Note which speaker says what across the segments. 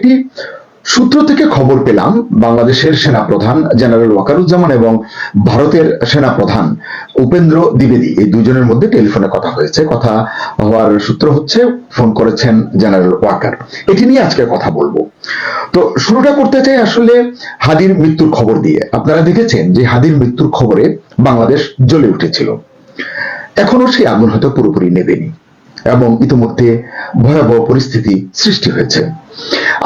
Speaker 1: একটি সূত্র থেকে খবর পেলাম, বাংলাদেশের সেনাপ্রধান জেনারেল ওয়াকারুজ্জামান এবং ভারতের সেনাপ্রধান উপেন্দ্র দ্বিবেদী, এই দুজনের মধ্যে টেলিফোনে কথা হয়েছে। কথা হওয়ার সূত্র হচ্ছে ফোন করেছেন জেনারেল ওয়াকার। এটি নিয়ে আজকে কথা বলবো। তো শুরুটা করতে চাই আসলে হাদির মৃত্যুর খবর দিয়ে। আপনারা দেখেছেন যে হাদির মৃত্যুর খবরে বাংলাদেশ জ্বলে উঠেছিল। এখনো সেই আগুন হয়তো পুরোপুরি নেবেনি এবং ইতিমধ্যে ভয়াবহ পরিস্থিতি সৃষ্টি হয়েছে।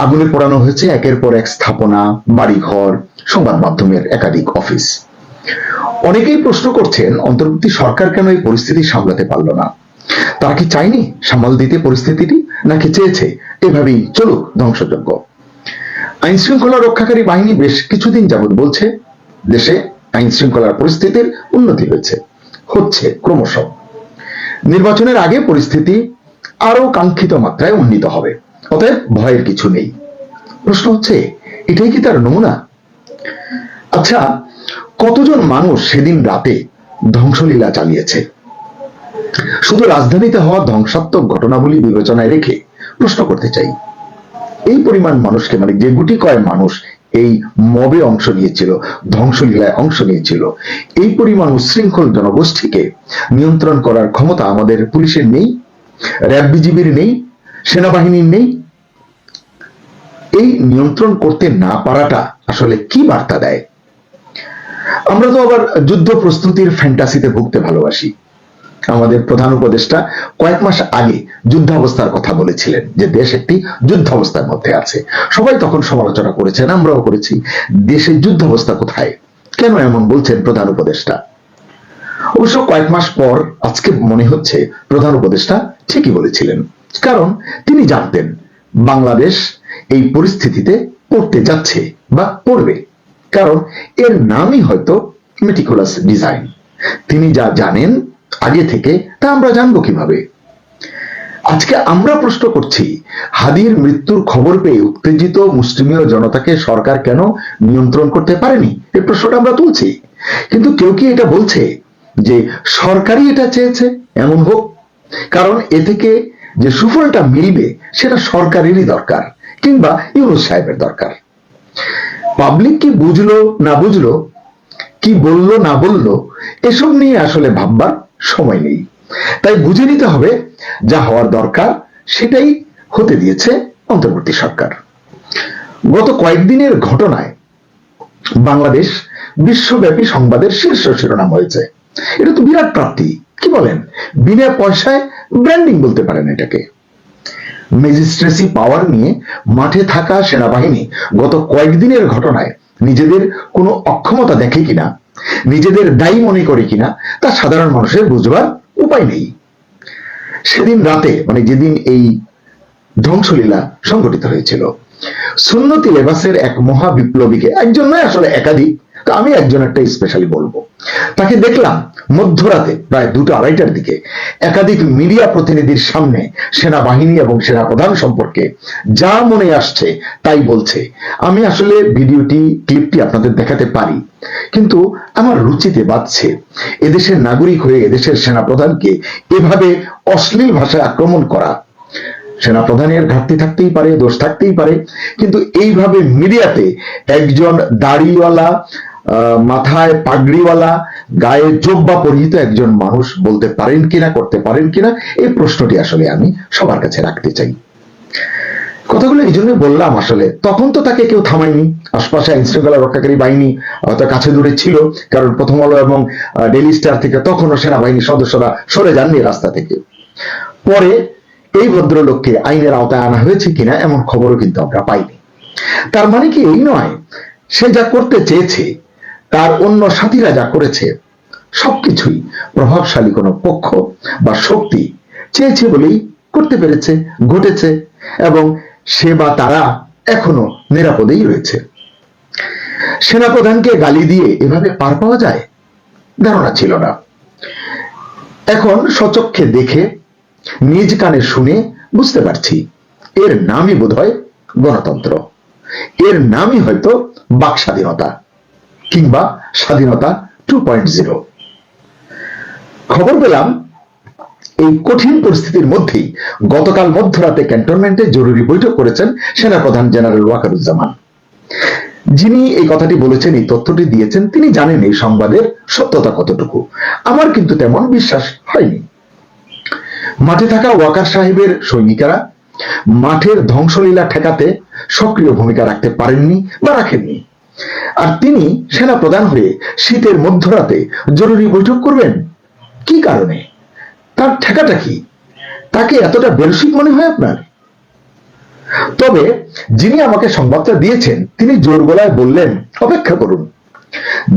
Speaker 1: আগুনে পোড়ানো হয়েছে একের পর এক স্থাপনা, বাড়িঘর, সংবাদ মাধ্যমের একাধিক অফিস। অনেকেই প্রশ্ন করছেন অন্তর্বর্তী সরকার কেন এই পরিস্থিতি সামলাতে পারল না। তারা কি চায়নি সামাল দিতে পরিস্থিতিটি, নাকি চেয়েছে এভাবেই চলুক ধ্বংসযজ্ঞ? আইন শৃঙ্খলা রক্ষাকারী বাহিনী বেশ কিছুদিন যাবৎ বলছে দেশে আইন শৃঙ্খলার পরিস্থিতির উন্নতি হচ্ছে ক্রমশ। নির্বাচনের আগে পরিস্থিতি আরো কাঙ্ক্ষিত মাত্রায় উন্নীত হবে, অতএব ভয়ের কিছু নেই। প্রশ্ন হচ্ছে এটাই কি তার নমুনা? আচ্ছা, কতজন মানুষ সেদিন রাতে ধ্বংসলীলা চালিয়েছে? শুধু রাজধানীতে হওয়া ধ্বংসাত্মক ঘটনাবলী বিবেচনায় রেখে প্রশ্ন করতে চাই, এই পরিমাণ মানুষকে, মানে যে গুটি কয়েক মানুষ এই মবে অংশ নিয়েছিল, ধ্বংসলীলায় অংশ নিয়েছিল, এই পরিমাণ উশৃঙ্খল জনগোষ্ঠীকে নিয়ন্ত্রণ করার ক্ষমতা আমাদের পুলিশের নেই, র্যাব বিজিবির নেই, সেনাবাহিনীর নেই। এই নিয়ন্ত্রণ করতে না পারাটা আসলে কি বার্তা দেয়? আমরা তো আবার যুদ্ধ প্রস্তুতির ফ্যান্টাসিতে ভুগতে ভালোবাসি। আমাদের প্রধান উপদেষ্টা কয়েক মাস আগে যুদ্ধাবস্থার কথা বলেছিলেন, যে দেশ একটি যুদ্ধাবস্থার মধ্যে আছে। সবাই তখন সমালোচনা করেছেন, আমরাও করেছি। দেশের যুদ্ধাবস্থা কোথায়? কেন এমন বলছেন প্রধান উপদেষ্টা? অবশ্য কয়েক মাস পর আজকে মনে হচ্ছে প্রধান উপদেষ্টা ঠিকই বলেছিলেন, কারণ তিনি জানতেন বাংলাদেশ এই পরিস্থিতিতে পড়তে যাচ্ছে বা পড়বে, কারণ এর নামই হয়তো মেটিকুলাস ডিজাইন। তিনি যা জানেন আগে থেকে, তা আমরা জানবো কিভাবে? আজকে আমরা প্রশ্ন করছি, হাদির মৃত্যুর খবর পেয়ে উত্তেজিত মুসলিমীয় জনতাকে সরকার কেন নিয়ন্ত্রণ করতে পারেনি? এই প্রশ্নটা আমরা তুলছি। কিন্তু কেউ কি এটা বলছে যে সরকারই এটা চেয়েছে এমন হোক? কারণ এ থেকে যে সুফলটা মিলবে সেটা সরকারেরই দরকার, কিংবা ইউনূস সাহেবের দরকার। পাবলিক কি বুঝলো না বুঝলো, কি বললো না বললো, এসব নিয়ে আসলে ভাববার সময় নেই। তাই বুঝে নিতে হবে যা হওয়ার দরকার সেটাই হতে দিয়েছে অন্তর্বর্তী সরকার। গত কয়েকদিনের ঘটনায় বাংলাদেশ বিশ্বব্যাপী সংবাদের শীর্ষ শিরোনাম হয়েছে। এটা তো বিরাট প্রাপ্তি, কি বলেন? বিনা পয়সায় ব্র্যান্ডিং বলতে পারেন এটাকে। ম্যাজিস্ট্রেসি পাওয়ার নিয়ে মাঠে থাকা সেনাবাহিনী গত কয়েকদিনের ঘটনায় নিজেদের কোনো অক্ষমতা দেখে কিনা, নিজেদের দায়ী মনে করে কিনা, তা সাধারণ মানুষের বুঝবার উপায় নেই। সেদিন রাতে, মানে যেদিন এই ধ্বংসলীলা সংঘটিত হয়েছিল, সুন্নতি লেবাসের এক মহা বিপ্লবীকে, একজন নয় আসলে একাধিক, তো আমি একজন একটা স্পেশালি বলবো, তাকে দেখলাম মধ্যরাতে প্রায় 2টা-2:30টার দিকে একাধিক মিডিয়া প্রতিনিধির সামনে সেনাবাহিনী এবং সেনাপ্রধান সম্পর্কে যা মনে আসছে তাই বলছে। আমি আসলে ভিডিওটি, ক্লিপটি আপনাদের দেখাতে পারি, কিন্তু আমার রুচিতে বাধছে এদেশের নাগরিক হয়ে এদেশের সেনাপ্রধানকে এভাবে অশ্লীল ভাষায় আক্রমণ করা। সেনাপ্রধানের ঘাটতি থাকতেই পারে, দোষ থাকতেই পারে, কিন্তু এইভাবে মিডিয়াতে একজন দাড়িওয়ালা, মাথায় পাগড়িওয়ালা, গায়ে জোব্বা পরিহিত একজন মানুষ বলতে পারেন কিনা, করতে পারেন কিনা, এই প্রশ্নটি আসলে আমি সবার কাছে রাখতে চাই। কথাগুলো এই জন্য বললাম, আসলে তখন তো তাকে কেউ থামায়নি। আশপাশে আইন শৃঙ্খলা রক্ষাকারী বাহিনী হয়তো কাছে দূরে ছিল, কারণ প্রথম আলো এবং ডেইলি স্টার থেকে তখনও সেনাবাহিনীর সদস্যরা সরে যাননি রাস্তা থেকে। পরে এই ভদ্রলোককে আইনের আওতায় আনা হয়েছে কিনা এমন খবরও কিন্তু আমরা পাইনি। তার মানে কি এই নয়, সে যা করতে চেয়েছে, তার অন্য সাথীরা যা করেছে, সবকিছুই প্রভাবশালী কোনো পক্ষ বা শক্তি চেয়েছে বলেই করতে পেরেছে, ঘটেছে, এবং সে বা তারা এখনো নিরাপদেই রয়েছে। সেনাপ্রধানকে গালি দিয়ে এভাবে পার পাওয়া যায় ধারণা ছিল না। এখন সচক্ষে দেখে, নিজ কানে শুনে বুঝতে পারছি, এর নামই বোধহয় গণতন্ত্র, এর নামই হয়তো বাক স্বাধীনতা, কিংবা স্বাধীনতা 2.0। খবর পেলাম এই কঠিন পরিস্থিতির মধ্যেই গতকাল মধ্যরাতে ক্যান্টনমেন্টে জরুরি বৈঠক করেছেন সেনাপ্রধান জেনারেল ওয়াকারুজ্জামান। যিনি এই কথাটি বলেছেন, এই তথ্যটি দিয়েছেন, তিনি জানেন এই সংবাদের সত্যতা কতটুকু। আমার কিন্তু তেমন বিশ্বাস হয়নি। মাঠে থাকা ওয়াকার সাহেবের সৈনিকেরা মাঠের ধ্বংসলীলা ঠেকাতে সক্রিয় ভূমিকা রাখতে পারেননি বা রাখেননি, আর তিনি সেনা প্রধান হয়ে শীতের মধ্যরাতে জরুরি বৈঠক করবেন কি কারণে? তার ঠেকাটা কি? তাকে এতটা বেরসিক মনে হয় আপনার? তবে যিনি আমাকে সংবাদটা দিয়েছেন তিনি জোর গলায় বললেন, অপেক্ষা করুন,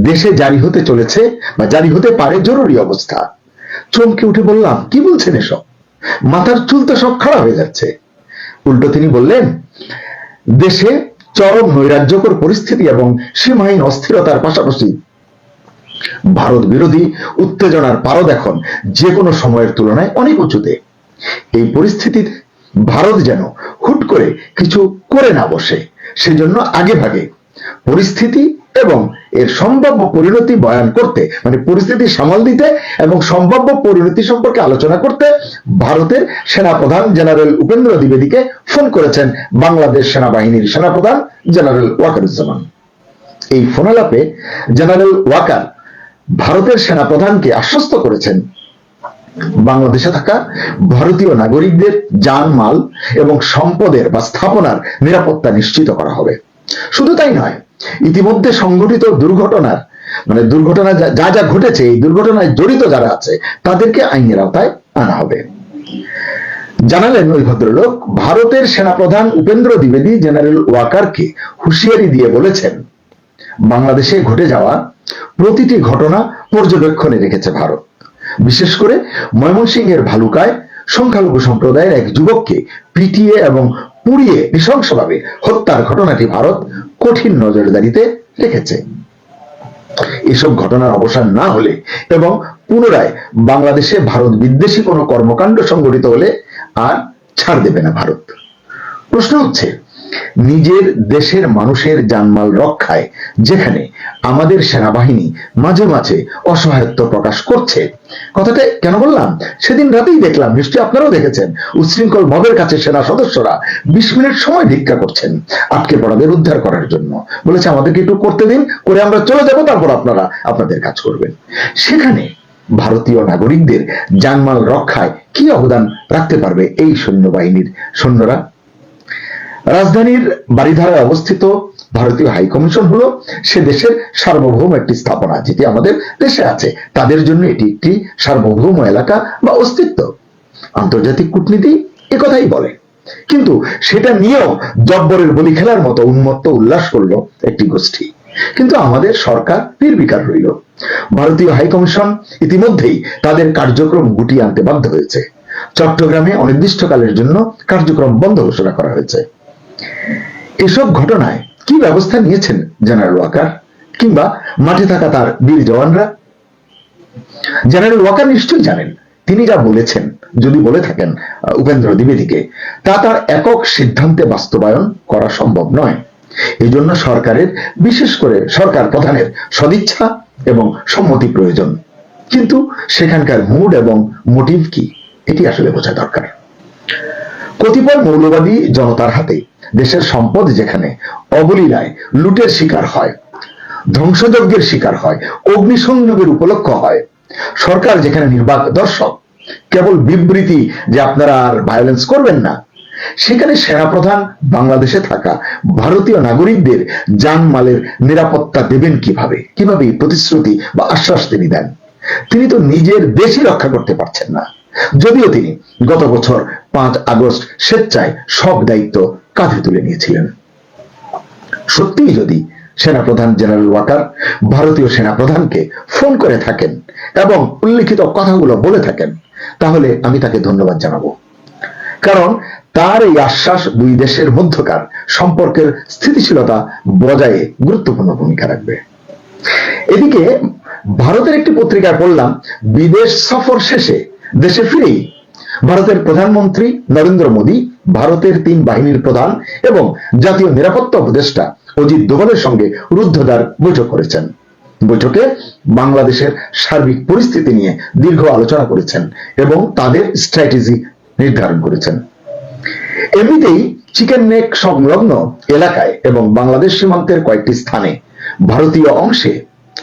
Speaker 1: দেশে জারি হতে চলেছে বা জারি হতে পারে জরুরি অবস্থা। চমকে উঠে বললাম, কি বলছেন এসব? মাথার চুল তো সব খাড়া হয়ে যাচ্ছে। উল্টো তিনি বললেন, দেশে চরম নৈরাজ্যকর পরিস্থিতি এবং সীমাহীন অস্থিরতার পাশাপাশি ভারত বিরোধী উত্তেজনার পারদ এখন যে কোনো সময়ের তুলনায় অনেক উঁচুতে। এই পরিস্থিতিতে ভারত যেন হুট করে কিছু করে না বসে, সেজন্য আগে ভাগে পরিস্থিতি এবং এর সম্ভাব্য পরিণতি বয়ান করতে, মানে পরিস্থিতি সামাল দিতে এবং সম্ভাব্য পরিণতি সম্পর্কে আলোচনা করতে ভারতের সেনাপ্রধান জেনারেল উপেন্দ্র দ্বিবেদীকে ফোন করেছেন বাংলাদেশ সেনাবাহিনীর সেনাপ্রধান জেনারেল ওয়াকারুজ্জামান। এই ফোনালাপে জেনারেল ওয়াকার ভারতের সেনাপ্রধানকে আশ্বস্ত করেছেন বাংলাদেশে থাকা ভারতীয় নাগরিকদের জানমাল এবং সম্পদের বা স্থাপনার নিরাপত্তা নিশ্চিত করা হবে। শুধু তাই নয়, ইতিমধ্যে সংঘটিত দুর্ঘটনা যা যা ঘটেছে, এই দুর্ঘটনায় জড়িত যারা আছে তাদেরকে আইনের আওতায় আনা হবে। জানালেন ওই ভদ্রলোক, ভারতের সেনাপ্রধান উপেন্দ্র দ্বিবেদী জেনারেল ওয়াকারকে হুঁশিয়ারি দিয়ে বলেছেন, বাংলাদেশে ঘটে যাওয়া প্রতিটি ঘটনা পর্যবেক্ষণে রেখেছে ভারত। বিশেষ করে ময়মনসিংহের ভালুকায় সংখ্যালঘু সম্প্রদায়ের এক যুবককে পিটিয়ে এবং পুড়িয়ে নৃশংসভাবে হত্যার ঘটনাটি ভারত কঠিন নজরদারিতে রেখেছে। এসব ঘটনার অবসান না হলে এবং পুনরায় বাংলাদেশে ভারত বিদ্বেষী কোনো কর্মকাণ্ড সংঘটিত হলে আর ছাড় দেবে না ভারত। প্রশ্ন হচ্ছে, নিজের দেশের মানুষের জানমাল রক্ষায় যেখানে আমাদের সেনাবাহিনী মাঝে মাঝে অসহায়ত্ব প্রকাশ করছে, কথাটা কেন বললাম? সেদিন রাতেই দেখলাম, নিশ্চয়ই আপনারাও দেখেছেন, উচ্ছৃঙ্খল মবের কাছে সেনা সদস্যরা 20 মিনিট সময় ভিক্ষা করছেন আটকে পড়াদের উদ্ধার করার জন্য। বলেছে, আমাদেরকে একটু করতে দিন, করে আমরা চলে যাব, তারপর আপনারা আপনাদের কাজ করবেন। সেখানে ভারতীয় নাগরিকদের জানমাল রক্ষায় কি অবদান রাখতে পারবে এই সৈন্যবাহিনীর সৈন্যরা? রাজধানীর বারিধারায় অবস্থিত ভারতীয় হাই কমিশন হলো সে দেশের সার্বভৌম একটি স্থাপনা, যেটি আমাদের দেশে আছে। তাদের জন্য এটি একটি সার্বভৌম এলাকা বা অস্তিত্ব। আন্তর্জাতিক কূটনীতি একথাই বলে, কিন্তু সেটা নিয়েও জব্বরের বলি খেলার মতো উন্মত্ত উল্লাস করলো একটি গোষ্ঠী। কিন্তু আমাদের সরকার নির্বিকার রইল। ভারতীয় হাই কমিশন ইতিমধ্যেই তাদের কার্যক্রম গুটিয়ে আনতে বাধ্য হয়েছে। চট্টগ্রামে অনির্দিষ্টকালের জন্য কার্যক্রম বন্ধ ঘোষণা করা হয়েছে। এসব ঘটনায় কি ব্যবস্থা নিয়েছেন জেনারেল ওয়াকার কিংবা মাঠে থাকা তার বীর জওয়ানরা? জেনারেল ওয়াকার নিশ্চয়ই জানেন, তিনি যা বলেছেন, যদি বলে থাকেন উপেন্দ্র দ্বিবেদীকে, তা তার একক সিদ্ধান্তে বাস্তবায়ন করা সম্ভব নয়। এই জন্য সরকারের, বিশেষ করে সরকার প্রধানের সদিচ্ছা এবং সম্মতি প্রয়োজন। কিন্তু সেখানকার মুড এবং মোটিভ কি, এটি আসলে বোঝা দরকার। কতিপয় মৌলবাদী জনতার হাতে দেশের সম্পদ যেখানে অবলীলায় লুটের শিকার হয়, ধ্বংসযজ্ঞের শিকার হয়, অগ্নিসংযোগের উপলক্ষ হয়, সরকার যেখানে নির্বাক দর্শক, কেবল বিবৃতি যে আপনারা আর ভায়োলেন্স করবেন না, সেখানে সেনাপ্রধান বাংলাদেশে থাকা ভারতীয় নাগরিকদের জানমালের নিরাপত্তা দেবেন কিভাবে? কিভাবে প্রতিশ্রুতি বা আশ্বাস তিনি দেন? তিনি তো নিজের দেশই রক্ষা করতে পারছেন না, যদিও তিনি গত বছর 5 আগস্ট স্বেচ্ছায় সব দায়িত্ব কাঁধে তুলে নিয়েছিলেন। সত্যিই যদি সেনাপ্রধান জেনারেল ওয়াকার ভারতীয় সেনাপ্রধানকে ফোন করে থাকেন এবং উল্লিখিত কথাগুলো বলে থাকেন, তাহলে আমি তাকে ধন্যবাদ জানাবো। কারণ তার এই আশ্বাস দুই দেশের মধ্যকার সম্পর্কের স্থিতিশীলতা বজায়ে গুরুত্বপূর্ণ ভূমিকা রাখবে। এদিকে ভারতের একটি পত্রিকায় পড়লাম, বিদেশ সফর শেষে দেশে ফিরেই ভারতের প্রধানমন্ত্রী নরেন্দ্র মোদী ভারতের 3 বাহিনীর প্রধান এবং জাতীয় নিরাপত্তা উপদেষ্টা অজিত দোভালের সঙ্গে রুদ্ধদ্বার বৈঠক করেছেন। বৈঠকে বাংলাদেশের সার্বিক পরিস্থিতি নিয়ে দীর্ঘ আলোচনা করেছেন এবং তাদের স্ট্র্যাটেজি নির্ধারণ করেছেন। এমনিতেই চিকেন নেক সংলগ্ন এলাকায় এবং বাংলাদেশ সীমান্তের কয়েকটি স্থানে ভারতীয় অংশে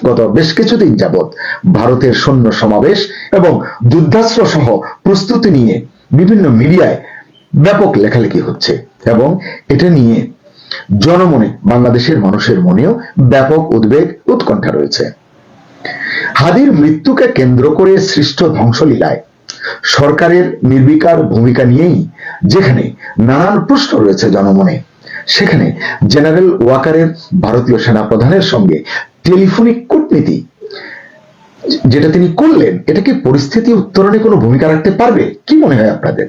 Speaker 1: গত বেশ কিছুদিন যাবৎ ভারতের সৈন্য সমাবেশ এবং যুদ্ধাস্ত্র সহ প্রস্তুতি নিয়ে বিভিন্ন মিডিয়ায় ব্যাপক লেখালেখি হচ্ছে এবং এটা নিয়ে জনমনে, বাংলাদেশের মানুষের মনেও ব্যাপক উদ্বেগ উৎকণ্ঠা রয়েছে। হাদির মৃত্যুকে কেন্দ্র করে সৃষ্ট ধ্বংসলীলায় সরকারের নির্বিকার ভূমিকা নিয়েই যেখানে নানান প্রশ্ন রয়েছে জনমনে, সেখানে জেনারেল ওয়াকারের ভারতীয় সেনাপ্রধানের সঙ্গে টেলিফোনিক কূটনীতি যেটা তিনি করলেন, এটা কি পরিস্থিতি উত্তরণে কোনো ভূমিকা রাখতে পারবে? কি মনে হয় আপনাদের?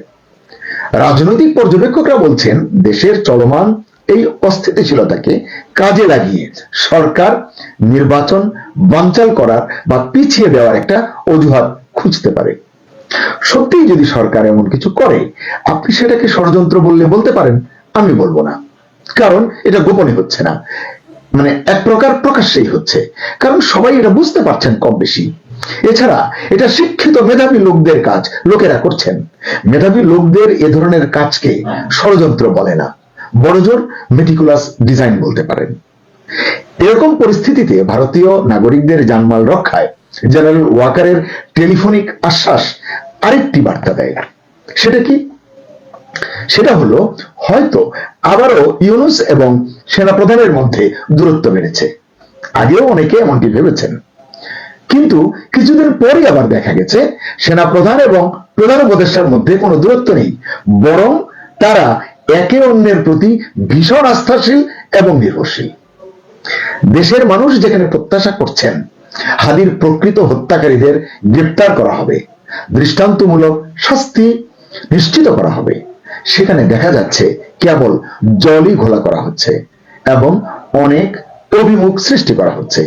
Speaker 1: রাজনৈতিক পর্যবেক্ষকরা বলছেন দেশের চলমান এই অস্থিতিশীলতাকে কাজে লাগিয়ে সরকার নির্বাচন বানচাল করার বা পিছিয়ে দেওয়ার একটা অজুহাত খুঁজতে পারে। সত্যিই যদি সরকার এমন কিছু করে, আপনি সেটাকে ষড়যন্ত্র বললে বলতে পারেন, আমি বলবো না, কারণ এটা গোপনে হচ্ছে না, মানে এক প্রকার প্রকাশ্যেই হচ্ছে, কারণ সবাই এটা বুঝতে পারছেন কম বেশি। এছাড়া এটা শিক্ষিত মেধাবী লোকদের কাজ, লোকেরা করছেন। মেধাবী লোকদের এ ধরনের কাজকে ষড়যন্ত্র বলে না, বড়জোর মেটিকুলাস ডিজাইন বলতে পারেন। এরকম পরিস্থিতিতে ভারতীয় নাগরিকদের জানমাল রক্ষায় জেনারেল ওয়াকারের টেলিফোনিক আশ্বাস আরেকটি বার্তা দেয়। সেটা কি? সেটা হলো হয়তো আবারও ইউনূস এবং সেনাপ্রধানের মধ্যে দূরত্ব বেড়েছে। আগেও অনেকে এমনটি ভেবেছেন, কিন্তু কিছুদিন পরই আবার দেখা গেছে সেনাপ্রধান এবং প্রধান উপদেষ্টার মধ্যে কোনো দূরত্ব নেই, বরং তারা একে অন্যের প্রতি ভীষণ আস্থাশীল এবং নির্ভরশীল। দেশের মানুষ যেখানে প্রত্যাশা করছেন হাদির প্রকৃত হত্যাকারীদের গ্রেপ্তার করা হবে, দৃষ্টান্তমূলক শাস্তি নিশ্চিত করা হবে, সেখানে দেখা যাচ্ছে কেবল জলই ঘোলা করা হচ্ছে এবং অনেক অভিমুখ সৃষ্টি করা হচ্ছে।